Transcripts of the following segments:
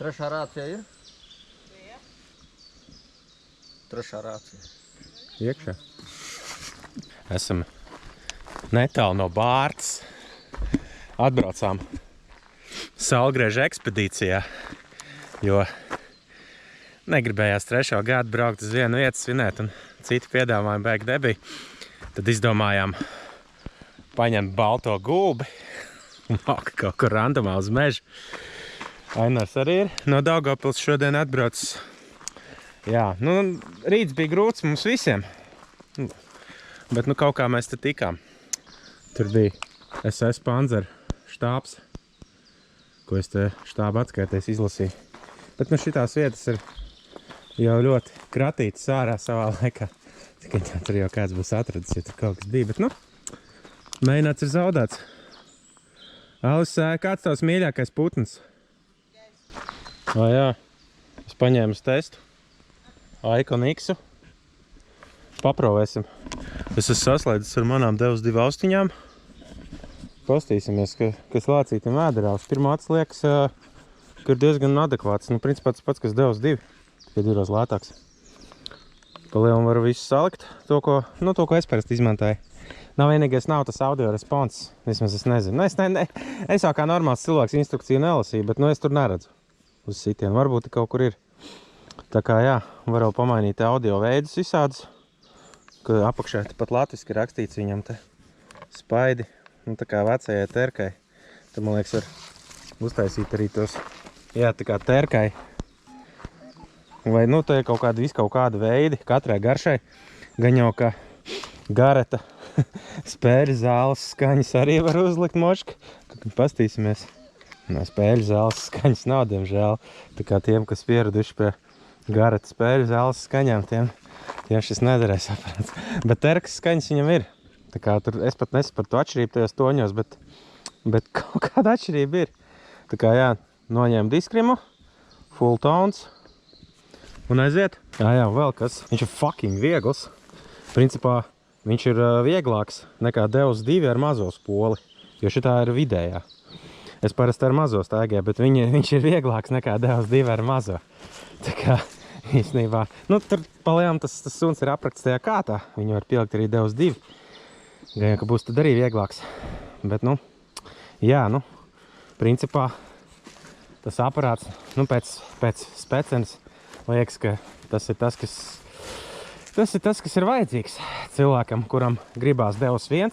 Trešā rācija ir? Trešā rācija. Iekšā. Esam netālu no Bārtas. Atbraucām saulgrieža ekspedīcijā, jo negribējās 3. gadu braukt uz vienu vietu svinēt, un citi piedāvājumi beig nebija. Tad izdomājām paņemt balto gulbi un kaut kur randomā uz mežu. Ainars arī ir no Daugavpils šodien atbraucis. Jā, nu, rīts bija grūts mums visiem, bet nu kaut kā mēs te tikām. Tur bija SS Panzer štābs, ko es te štāba atskaitēs izlasīju. Bet nu šitās vietas ir jau ļoti kratītas ārā savā laikā. Tikai tur jau kāds būs atradis, ja tur kaut kas bija, bet nu, mēģināts ir zaudēts. Alis, kāds tavs mīļākais putns? Jā, es paņēmu uz testu Icon X-u. Paprovēsim. Es esmu saslēdzis ar manām Devs 2 austiņām. Pastīsimies, kas lācītim ēderās. Pirmā acis liekas, ka ir diezgan adekvāts. Nu, principā tas pats, kas Devs 2, tikai 2 lētāks. Pa lielam varu visu salikt, to, ko es parasti izmantāju. Nav vienīgais, nav tas audio respons. Vismaz es nezinu. Es jau kā normāls cilvēks instrukciju nelasīju, bet nu es tur neredzu uz sitienu. Varbūt kaut kur ir. Tā kā jā, varu pamainīt audio veidus visādus. Ka apakšā pat latviski rakstīts viņam te spaidi. Nu, tā kā vecajai terkai. Tad, man liekas, var uztaisīt arī tos, jā, tā kā terkai. Vai, nu, tā ir kaut kāda veidi katrai garšai. Gan jau, ka gareta spēļu zāles skaņas arī var uzlikt moška. Pastīsimies. No spēļu zāles skaņas nav, diemžēl. Tā kā tiem, kas pieraduši pie gareta spēļu zāles skaņām, tiem šis nedarēs aparāts. Bet terkas skaņas viņam ir. Tā kā tur es pat nesapratu atšķirību tajos toņos, bet kaut kāda atšķirība ir. Tā kā jā, noņēmu diskrimu, full tones un aiziet. Jā, vēl kas. Viņš ir fucking viegls. Principā viņš ir vieglāks nekā Devs 2 ar mazo spoli, jo šitā ir vidējā. Es parasti ar mazo staigēju, bet viņš ir vieglāks nekā Devs 2 ar mazo. Tā kā īstenībā, nu tur palējām tas suns ir aprakts tajā kātā. Viņu var pielikt arī Devs 2. Gan jau, ka būs tad arī vieglāks. Bet, nu, jā, nu, principā tas aparāts, nu, pēc specenes liekas, ka tas ir tas, kas ir vajadzīgs cilvēkam, kuram gribās Devs 1.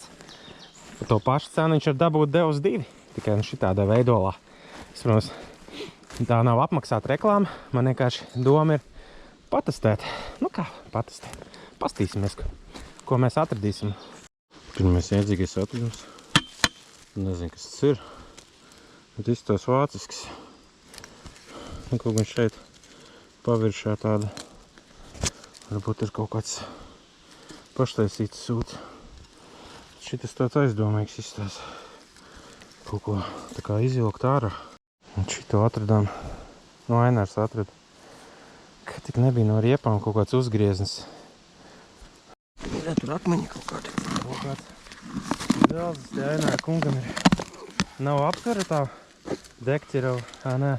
Par to pašu cenu viņš var dabūt Devs 2. Tikai šitādā veidolā. Es, protams, tā nav apmaksāta reklāma. Man vienkārši doma ir patestēt. Nu kā patestēt? Pastīsimies, ko mēs atradīsim. Pirmais iedzīgais atradums. Nezinu, kas tas ir. Bet izstāsts vācisks. Nu, kaut gan šeit paviršā tāda. Varbūt ir kaut kāds paštaisīts sūds. Šitas tāds aizdomīgs izstāsts. Kaut ko tā kā izvilkt ārā. Un šito atradām. No Ainars atrada. Ka tik nebija no riepām kaut kāds uzgrieznis. Jā, tur akmeņi kaut kādi. Kaut kāds zelzes te Ainara kungam ir. Nav apkara tā dekķirava. Nē.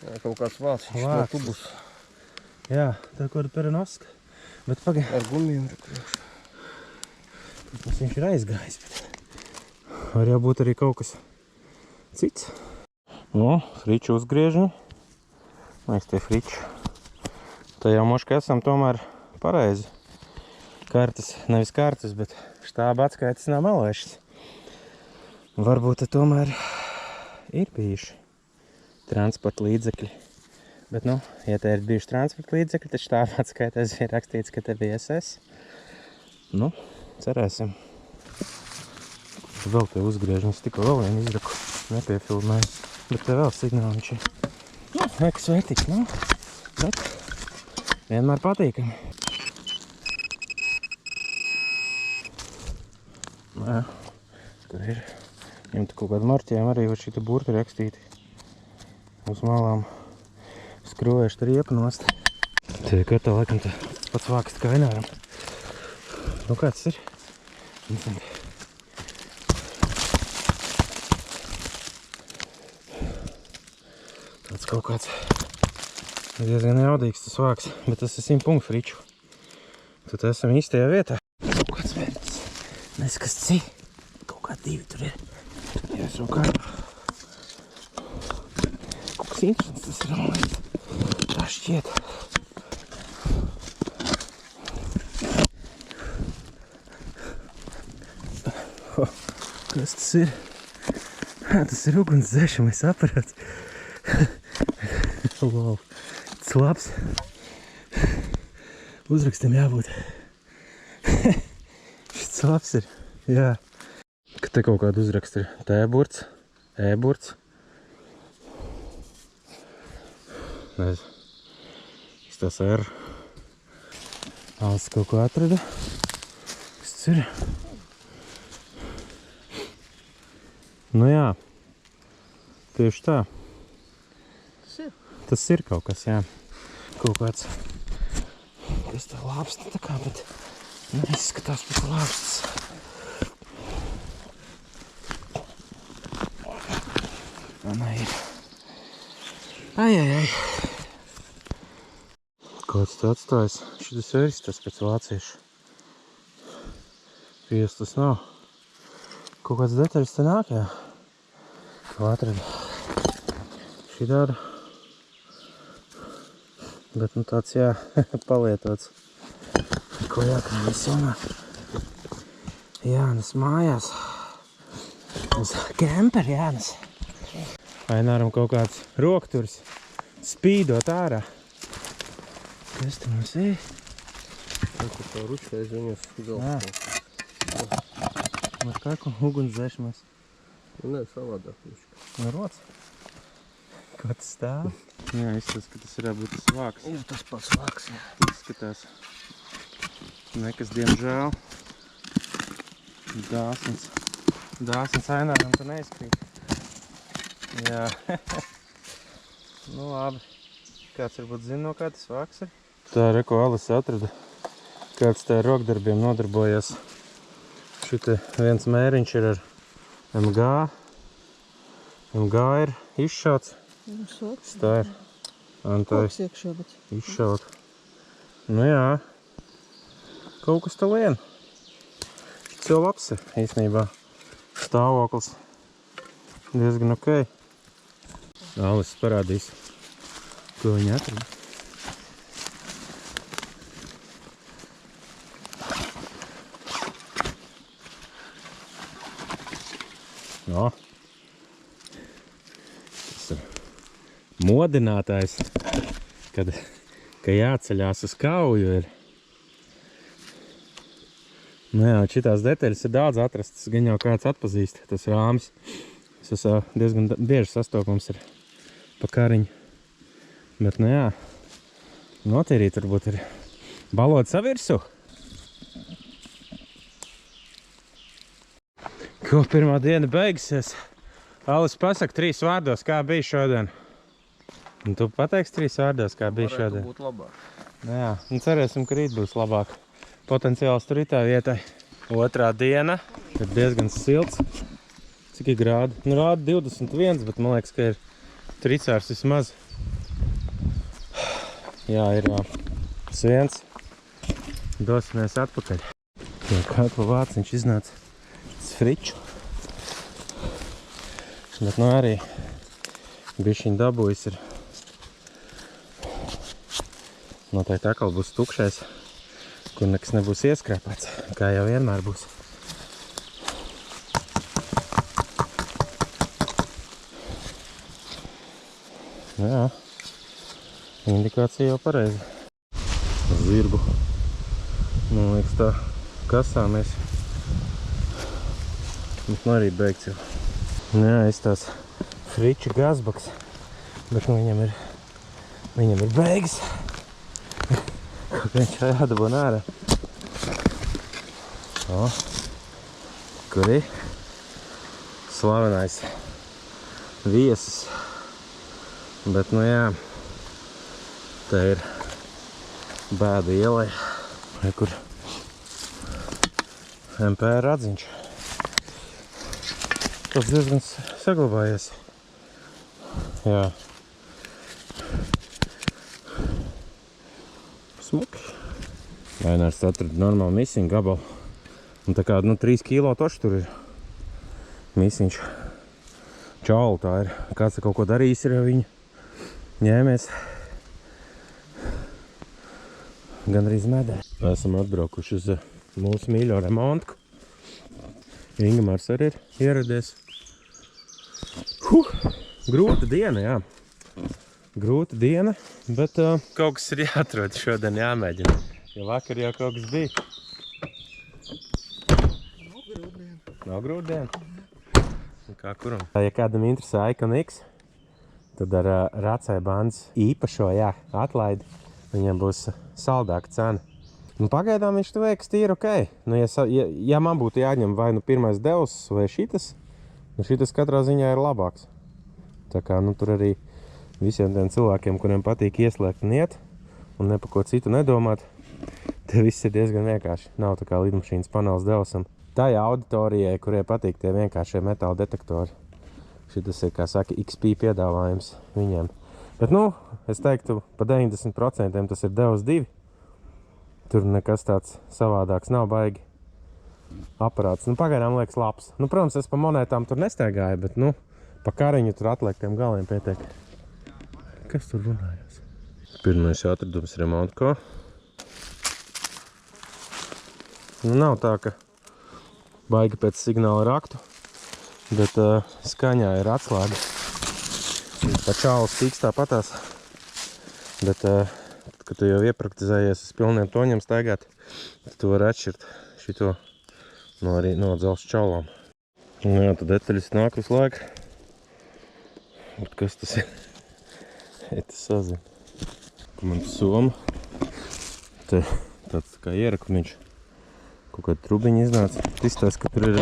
Jā, kaut kāds vāciņš no tubus. Jā, tā kāda perenoska. Bet pagaid. Ar gumijiem ir priekšā. Tas viņš ir aizgājis. Var jau būt arī kaut kas cits. Nu, friču uzgriežņi. Mēs tie friču. Tā jau moška esam tomēr pareizi. Kartas, nevis kartas, bet štāba atskaitas nav melēšas. Varbūt tomēr ir bijuši transporta līdzekļi. Bet, nu, ja te ir bijuši transporta līdzekļi, tad štāba atskaitēs ir rakstīts, ka te bija SS. Nu, cerēsim. Vēl te uzgriežņas, tikko vēl vienu izraku nepiefilmēju. Bet te vēl signāliņš ir. Nu, nekas vērtīgs nav, bet vienmēr patīkami. Jā, tur ir. Viņam te kaut kādu marķējumu arī var šita burti rakstīti. Uz malām skrūvējuši riepu nost. Te ir gatava, laikam, te pats vākst kā Aināram. Nu, kāds ir? Tāds kaut kāds Diezgan jaudīgs tas vāks, bet tas ir 100 punktu friču. Tad esam īstajā vietā. Kaut kāds vērts. Nes kas cī. Kaut kā 2 tur ir. Jāsam kā. Kaut kas interesants tas ir, man liekas. Tā šķiet. Kas tas ir? Tas ir ugunsdzēšamais aparāts. Wow. Tas labs. Uzrakstam jābūt. Šis labs ir. Jā. Ka te kaut kādu uzrakstu ir. T-burts, E-burts. Nezinu. Tas R. Alis kaut ko atrada. Kas tas ir? Nu jā. Tieši tā. Tas ir kaut kas, jā. Kaut kāds. Kas tā lāpsta tā kā, bet neizskatās pēc lāpstas. Nē, ir. Ai. Kāds te atstājis? Šitas vairs tas pēc vāciešu. Pies tas nav. Kaut kāds detaļas te nāk, jā. Ko atrada. Šī tāda. Bet nu tāds, jā, palietots. Ko jākrājas jaunā. Jānis mājās. Uz kemperi Jānis. Aināram kaut kāds rokturs. Spīdot ārā. Kas te mums ir? Kaut kā ručais viņas dzelzs. Ar kāku ugunsdzēšamais. Nē, savādāk ručka. No rots. Ko tas stāv? Jā, izskatās, ka tas varētu būt tas vāks. Jā, tas pats vāks, jā. Izskatās. Nekas, diemžēl. Dāsns Aināram tu neizkrīt. Jā. Nu labi. Kāds varbūt zina, no kā tas vāks ir? Tā reko Alis atrada. Kāds tā rokdarbiem nodarbojas. Šite viens mēriņš ir ar MG. MG ir izšauts. Tā ir. Koks iekšā, bet... Izšaut. Nu jā. Kaut kas tā lien. Šis jau labs ir īstenībā. Stāvoklis. Diezgan ok. Alis parādīs, ko viņi atrada. No. Tas ir modinātājs, ka jāceļās uz kauju ir. Nu jā, šitās detaļas ir daudz atrastas, gan jau kāds atpazīst. Tas rāmis. Tas diezgan bieži sastopams ir pa kariņu. Bet nu jā, notīrīt varbūt ir balot savirsu. Ko pirmā diena beigsies? Alis pasaka 3 vārdos, kā bija šodien. Un tu pateiksi 3 vārdos, kā bija šodien. Varētu būt labāk. Nu jā, un cerēsim, ka rīt būs labāk. Potenciāls tur ir tā vietai. Otrā diena ir diezgan silts. Cik ir grādi? Nu rāda 21, bet man liekas, ka ir tricārs vismaz. Jā, ir siens. Dosimies atpakaļ. Jo kādu vāciņš iznāca friču. Bet nu arī bišķiņ dabūjis ir. Noteikti atkal būs tukšais, kur nekas nebūs ieskrēpēts, kā jau vienmēr būs. Jā, indikācija jau pareizi. Zirgu. Man liekas tā kasāmies. Bet nu arī beigts jau. Jā, izstās friču gazbaks. Bet nu viņam ir beigas. Kaut viņš jādabon ārā. O, kur ir slavenais viesis. Bet nu jā, te ir bēda ielai, kur MPR atziņš. Tas diezgan saglabājies. Jā. Smuki. Vainārs atrada normālu misiņu gabalu. Un tā kā, 3 kilo toši tur ir misiņš. Čauli tā ir. Kāds kaut ko darījis ir viņu ņēmies. Gan arī medē. Esam atbraukuši uz mūsu mīļo remontku. Ingemārs arī ir ieradies. Grūta diena, jā. Grūta diena, bet kaut kas ir jāatrod šodien, jāmēģina. Jo vakar jau kaut kas bija. Nav grūta diena? Kā kuram? Ja kādam interesē Icon X, tad ar Racai bandas īpašo, jā, atlaidi, viņam būs saldāka cena. Pagaidām viņš tu veiks tīri ok. Ja man būtu jāņem vai pirmais devs vai šitas, šitas katrā ziņā ir labāks. Tā kā, tur arī visiem tiem cilvēkiem, kuriem patīk ieslēgt un iet, un ne pa ko citu nedomāt, te viss ir diezgan vienkārši. Nav tā kā lidmašīnas panels devsam. Tā ir auditorijai, kurie patīk tie vienkāršie metāla detektori. Šitas ir, kā saka, XP piedāvājums viņiem. Bet, es teiktu, pa 90% tas ir devs 2. Tur nekas tāds savādāks nav baigi aparāts. Pagaidām liekas labs. Protams, es pa monētām tur nestaigāju, bet, pa kariņu tur atliektiem galiem pietiek. Kas tur runājās? Pirmais atradums remontko. Nav tā, ka baigi pēc signāla raktu, bet skaņā ir atslēga. Pa čālu stīks tāpatās. Bet, kad tu jau iepraktizējies uz pilniem toņiem staigāt, tad tu vari atšķirt šito arī no dzelzs čaulām. Jā, tad detaļas nāk visu laiku. Bet kas tas ir? Tas sazina. Man tas soma. Te tāds kā ierakuniņš. Kaut kāda trubiņa iznāca. Izstāst, ka tur ir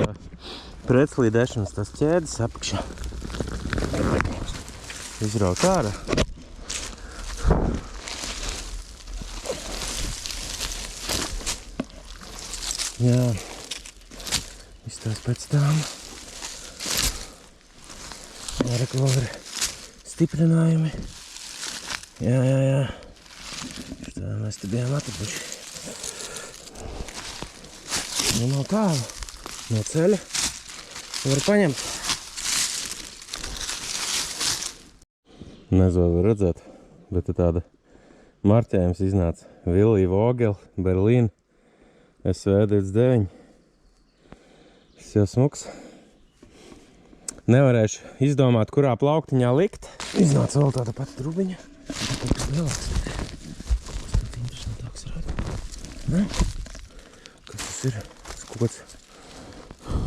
pretslīdēšanas tās ķēdes apakšā. Izraut ārā. Jā. Izstāst pēc tām. Ārā stiprinājumi. Jā. Šitā mēs te bijām atraduši. Nav tālu. No ceļa var paņemt. Nezinu, var redzēt, bet tāda marķējums iznāca. Vilija Vogel, Berlīna, SV29. Tas jau smuks. Nevarēšu izdomāt, kurā plauktiņā likt. Iznāca vēl tāda pati trubiņa. Tas lielāks. Tas interesantāks rāda. Ne? Kas tas ir? Tas kaut kāds...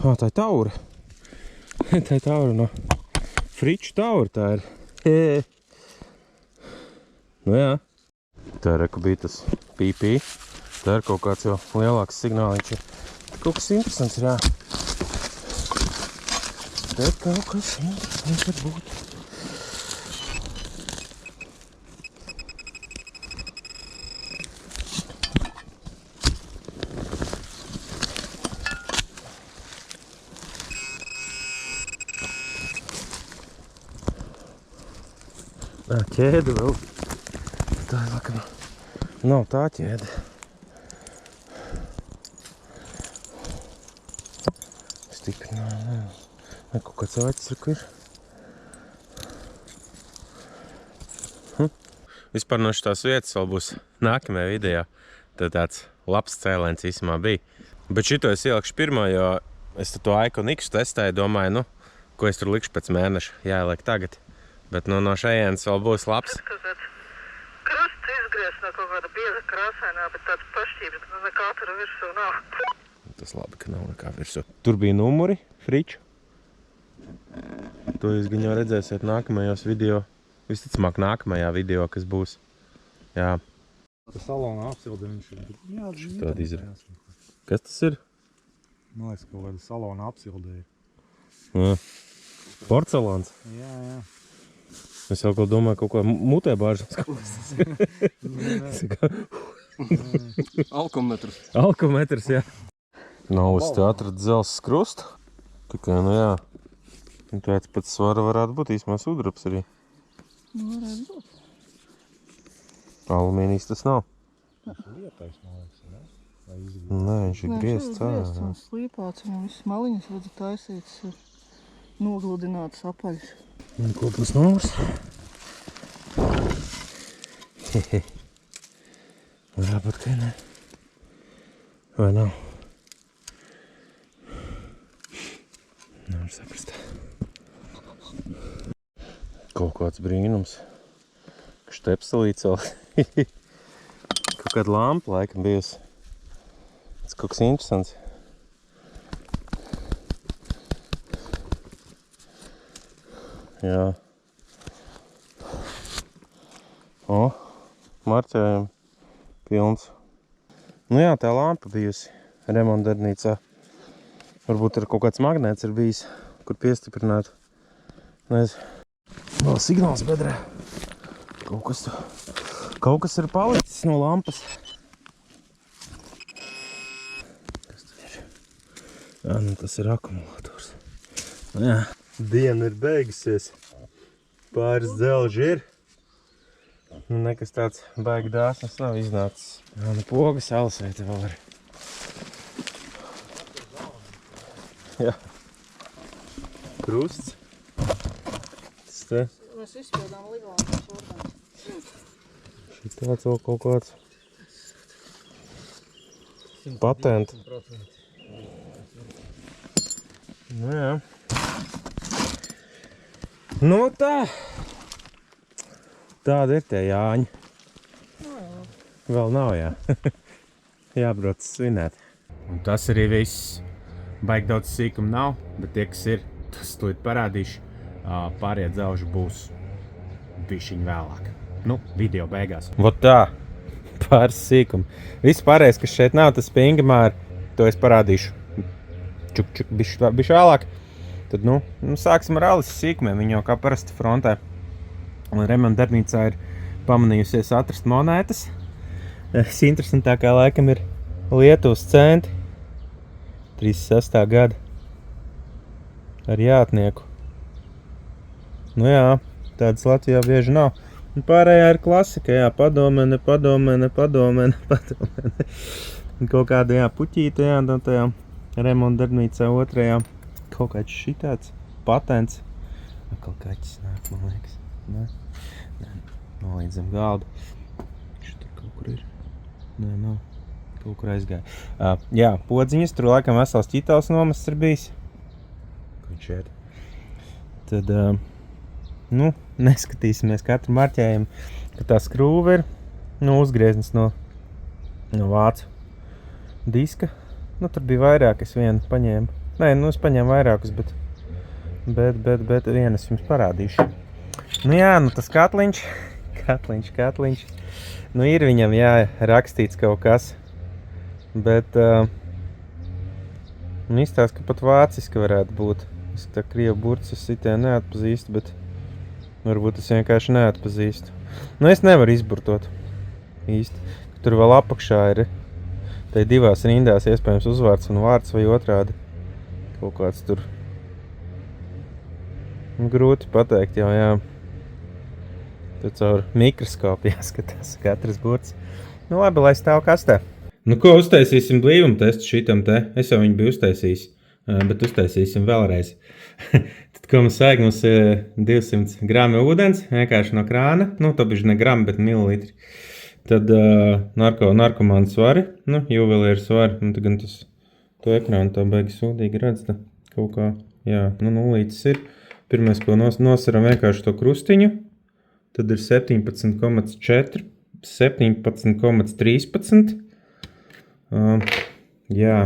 Tā ir taura. Tā ir taura no Friču taura tā ir. Jā. Tā ir, ka bija tas PP. Tā ir kaut kāds jau lielāks signāliņš. Kaut kas interesants ir, jā. Bet kaut kas interesants var būt. Ķēde vēl. Tā ir laikam. Nav tā ķēde. Stiprinājumi. Kaut kāds acis ir. Vispār no šitās vietas vēl būs nākamajā video. Tad tāds labs cēlēns īsumā bija. Bet šito es ielikšu pirmo, jo es to Icon X testēju, domāju, ko es tur likšu pēc mēneša. Jāieliek tagad. Bet no šajienas vēl būs labs. Krusts izgriezt no kaut kāda bieza krāsainā, bet tāds pašķības, nekā tur virsū nav. Tas labi, ka nav nekā virsū. Tur bija numuri, Friču. To jūs gan jau redzēsiet nākamajos video. Visticamāk nākamajā video, kas būs. Jā. Tas salona apsilde viņš ir. Jā, tāda izrādās. Kas tas ir? Man liekas, kaut kāda salona apsilde ir. Jā. Porcelāns. Jā. Es jau domāju, kaut ko mutē bāžams. Alkometrs. Alkometrs, jā. Naulis te atrada dzelzs krustu. Tikai, jā. Un tāds pēc svara varētu būt īsmā sudrabs arī. Varētu būt. Alumīnijas tas nav. Lietais, man liekas, ne? Vai izgriezt? Nē, viņš ir griezts ārā. un slīpāts, un viss maliņas, redzu, taisītas ir nogludinātas apaļas. Un ko plus numurs? Hehe. Varbūt, ka ne. Vai nav? Nevar saprast. Kaut kāds brīnums. Štepselīts vēl. Kaut kāda lampa laikam bijusi. Tas kaut kas interesants. Jā. O, marķējumi pilns. Nu jā, tā lampa bijusi remontdarbnīcā. Varbūt ir kaut kāds magnēts ir bijis, kur piestiprināt. Nezinu. Vēl signāls bedrē. Kaut kas ir palicis no lampas. Kas tur ir? Jā, nu tas ir akumulators. Jā. Diena ir beigusies. Pāris dzelži ir. Nu, nekas tāds baigi dāsnas nav iznācis. Jā, nu pogas alasēta vēl ir. Jā. Krusts. Tas te. Mēs izpildām Liglandas orgāns. Šitāds vēl kaut kāds. Patenti. Nu jā. Nu tā. Tāda ir tie Jāņi. Vēl nav, jā. Jābrauc svinēt. Un tas arī viss. Baigi daudz sīkumu nav, bet tie, kas ir, tas tūlīt parādīšu. Pārējie dzelži būs bišķiņ vēlāk. Nu, video beigās. Vot tā. Pāris sīkumu. Viss pārējais, kas šeit nav, tas pingamāri, to es parādīšu. Čuk, bišķi vēlāk. Tad, nu, sāksim ar alis sīkumiem. Viņi jau kā parasti frontē. Un remontdarbnīcā ir pamanījusies atrast monētas. Interesantākā laikam ir Lietuvas centi. 36. gada. Ar jātnieku. Nu jā, tādas Latvijā bieži nav. Un pārējā ir klasika, jā, padomene. Kaut kāda, jā, puķīta, jā, tajā remontdarbnīcā otrajā. Kaut kāds šitāds patents. Kaut kaķis nāk, man liekas. Nē, nolīdz zem galda. Šitur kaut kur ir. Nē, nav. Kaut kur aizgāja. Jā, podziņas, tur laikam vesels ķitāls nomests ir bijis. Viņš ir. Tad, nu, neskatīsimies katru marķējumu, ka tā skrūve ir, nu, uzgrieznis no vācu diska. Nu, tur bija vairāk, es vienu paņēmu. Nē, nu, es paņēmu vairākus, bet vienu es jums parādīšu. Nu jā, nu tas katliņš. Nu ir viņam, jā, rakstīts kaut kas. Bet, nu izstāst, ka pat vāciski varētu būt. Es tā krievu burtus sitien neatpazīstu, bet varbūt es vienkārši neatpazīstu. Nu es nevaru izburtot īsti. Tur vēl apakšā ir tai divās rindās iespējams uzvārds un vārds vai otrādi. Kaut kāds tur grūti pateikt jau, jā. Tur caur mikroskopu jāskatās katrs burts. Nu labi, lai stāv kastē. Nu ko, uztaisīsim blīvumu testu šitam te. Es jau viņu biju uztaisījis, bet uztaisīsim vēlreiz. Tad, ko mums vajag, mums 200 grami ūdens, vienkārši no krāna. Nu, to bišķi ne grami, bet mililitri. Tad narkomānu svari, nu, juvelieru svari. Un tad gan to ekrānu tā baigi sūdīgi redz, tā kaut kā, jā, nu, nulītis ir. Pirmais, ko nosaram vienkārši to krustiņu. Tad ir 17,4, 17,13. Jā,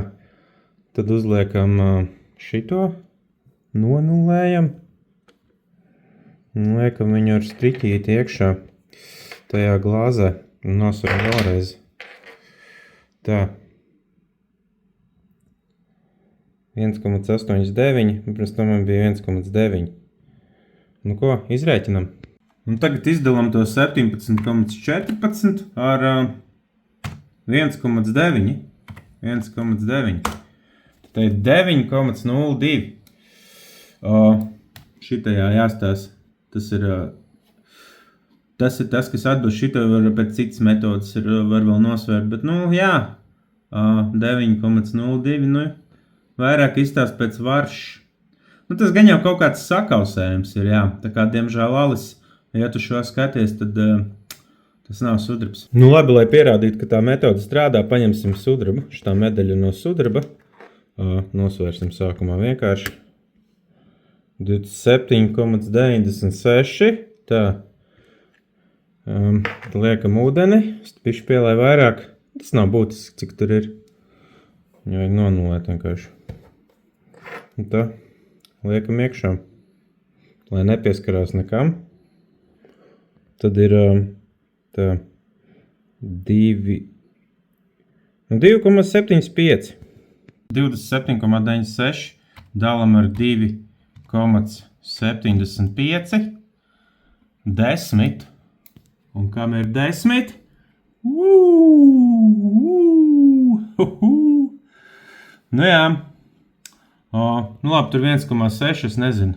tad uzliekam šito, nonulējam. Liekam viņu ar striķīti iekšā tajā glāzē un nosaram vēlreiz. Tā. 1,89, un pirms tam bija 1,9. Nu ko, izrēķinam. Un tagad izdalam to 17,14 ar 1,9. 1,9. Tā ir 9,02. Šitajā jāstās. Tas ir tas ir tas, kas atbilst. Šito var pēc citas metodas var vēl nosvērt, bet, jā, 9,02, vairāk izstāst pēc varš. Tas gan jau kaut kāds sakausējums ir, jā. Tā kā, diemžēl, Alis, ja tu šo skaties, tad tas nav sudrabs. Labi, lai pierādītu, ka tā metode strādā, paņemsim sudrabu, šitā medaļa no sudraba. Nosvērsim sākumā vienkārši 27,96. Tā. Liekam ūdeni, pišķi pielai vairāk. Tas nav būtiski, cik tur ir. Vajag nonulēt vienkārši. Un tā. Liekam iekšā, lai nepieskarās nekam. Tad ir tā 2,75. 27,96 dalam ar 2,75. 10. Un kam ir 10? Jā. Labi, tur 1,6, es nezinu.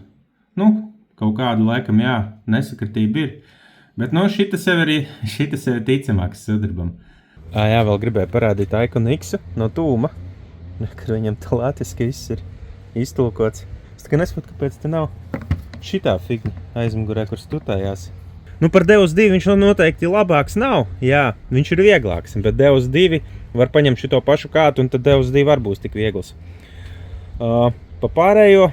Kaut kādu laikam, jā, nesakritība ir. Bet, šitas jau ir ticamāks sudrabam. Jā, vēl gribēju parādīt Icon X no tūma, kad viņam tā latviski viss ir iztulkots. Es tikai nesaprotu, kāpēc te nav šitā figņa aizmugurē, kur stutājās. Par Deus 2 viņš noteikti labāks nav, jā, viņš ir vieglāks, bet Deus 2 var paņemt šito pašu kātu, un tad Deus 2 var būs tik viegls. Pa pārējo,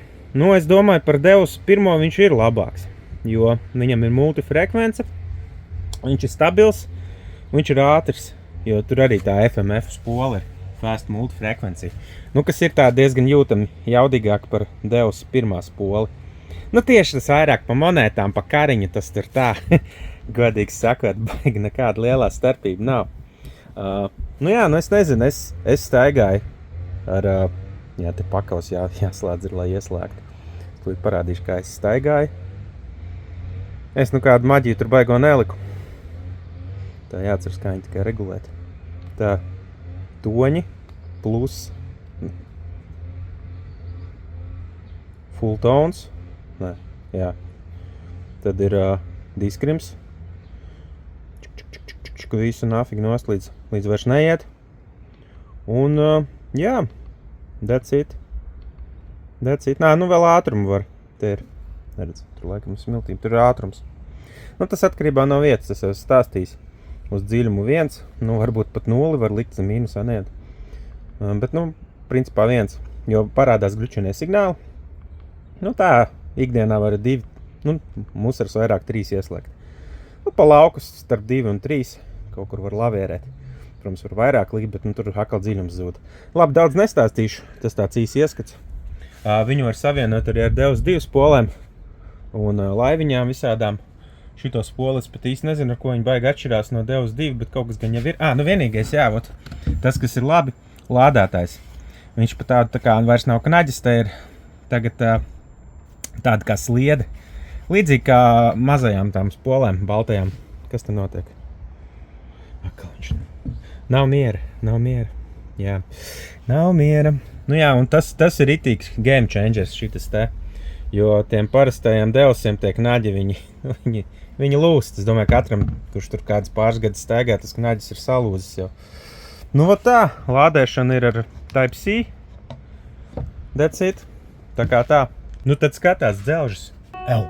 es domāju, par Deus 1 viņš ir labāks, jo viņam ir multifrekvence, viņš ir stabils, viņš ir ātrs, jo tur arī tā FMF spola ir fast multifrekvencija, kas ir tā diezgan jūtami jaudīgāk par Deus 1 spoli. Tieši tas vairāk pa monētām, pa kariņu, tas tur tā, godīgi sakot, baigi nekāda lielā starpība nav. Es nezinu, es staigāju ar... Jā, te pakaus jāslēdz ir, lai ieslēgtu. Tūlīt parādīšu, kā es staigāju. Es kādu maģiju tur baigo neliku. Tā jāatceras, kā viņi tikai regulēt. Tā, toņi plus full tones. Nē, jā. Tad ir diskrims. Visu nafigi nost līdz vairs neiet. Un, jā. That's it. Vēl ātrumu var. Te ir. Neredz, tur laikam smiltīm. Tur ir ātrums. Tas atkarībā no vietas. Es jau stāstījis. Uz dziļumu 1. Varbūt pat 0 var likt zem mīnus, neiet. Bet, principā 1. Jo parādās glučinie signāli. Tā ikdienā var 2. Musars vairāk 3 ieslēgt. Pa laukus starp 2 un 3. Kaut kur var lavierēt. Protams, var vairāk likt, bet tur atkal dziļums zūd. Labi, daudz nestāstīšu, tas tāds īs ieskats. Viņu var savienot arī ar Deus 2 spolēm un laiviņām visādām. Šito spolis pat īsti nezinu, ar ko viņi baigi atšķirās no Deus 2, bet kaut kas gan jau ir. Vienīgais, jā, tas, kas ir labi, lādētājs. Viņš pat tādu tā kā vairs nav knaģis, te ir tagad tāda kā sliede. Līdzīgi kā mazajām tām spolēm, baltajām. Kas te notiek? Akal viņš nav miera. Jā, nav miera. Un tas ir ritīgs game changers šitas te. Jo tiem parastajiem Deusiem tie knaģi, viņi lūst. Es domāju, katram, kurš tur kāds pāris gadus staigā, tas knaģis ir salūzis jau. Tā, lādēšana ir ar Type-C. That's it. Tā kā tā. Tad skatās dzelžas. L.